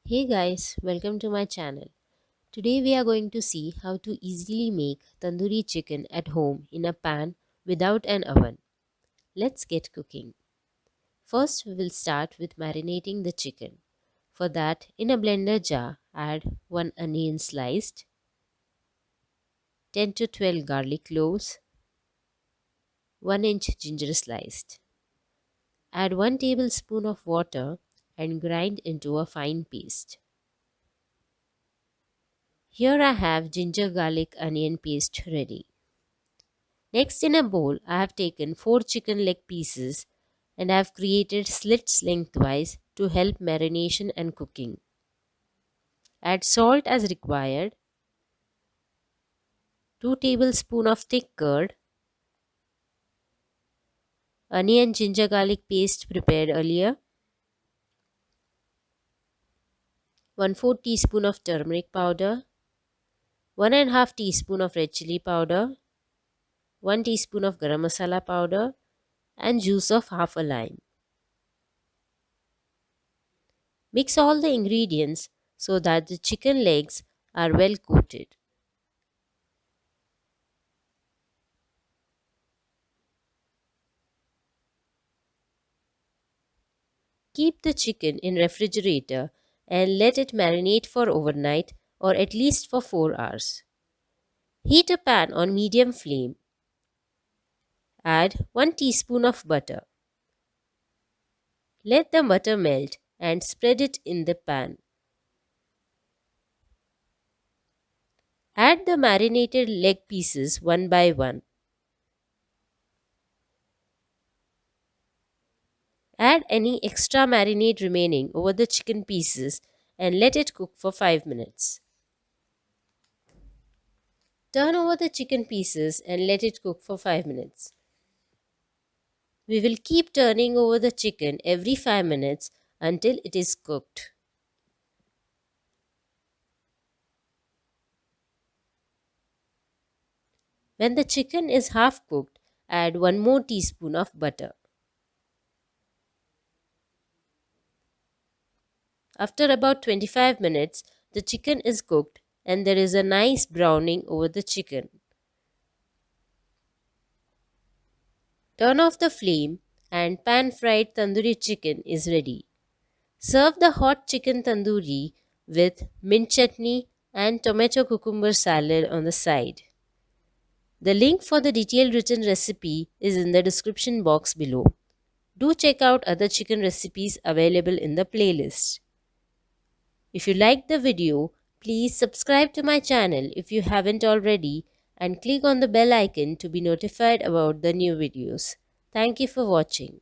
Hey guys, welcome to my channel. Today we are going to see how to easily make tandoori chicken at home in a pan without an oven. Let's get cooking. First we will start with marinating the chicken. For that, in a blender jar, add 1 onion sliced, 10 to 12 garlic cloves, 1 inch ginger sliced. Add 1 tablespoon of water and grind into a fine paste. Here I have ginger garlic onion paste ready. Next, in a bowl, I have taken 4 chicken leg pieces and I have created slits lengthwise to help marination and cooking. Add salt as required, 2 tablespoons of thick curd, onion ginger garlic paste prepared earlier, 1/4 teaspoon of turmeric powder, 1 1/2 teaspoon of red chili powder, 1 teaspoon of garam masala powder, and juice of half a lime. Mix all the ingredients so that the chicken legs are well coated. Keep the chicken in refrigerator and let it marinate for overnight or at least for 4 hours. Heat a pan on medium flame. Add 1 teaspoon of butter. Let the butter melt and spread it in the pan. Add the marinated leg pieces one by one. Add any extra marinade remaining over the chicken pieces and let it cook for 5 minutes. Turn over the chicken pieces and let it cook for 5 minutes. We will keep turning over the chicken every 5 minutes until it is cooked. When the chicken is half cooked, add 1 more teaspoon of butter. After about 25 minutes, the chicken is cooked and there is a nice browning over the chicken. Turn off the flame and pan-fried tandoori chicken is ready. Serve the hot chicken tandoori with mint chutney and tomato cucumber salad on the side. The link for the detailed written recipe is in the description box below. Do check out other chicken recipes available in the playlist. If you liked the video, please subscribe to my channel if you haven't already and click on the bell icon to be notified about the new videos. Thank you for watching.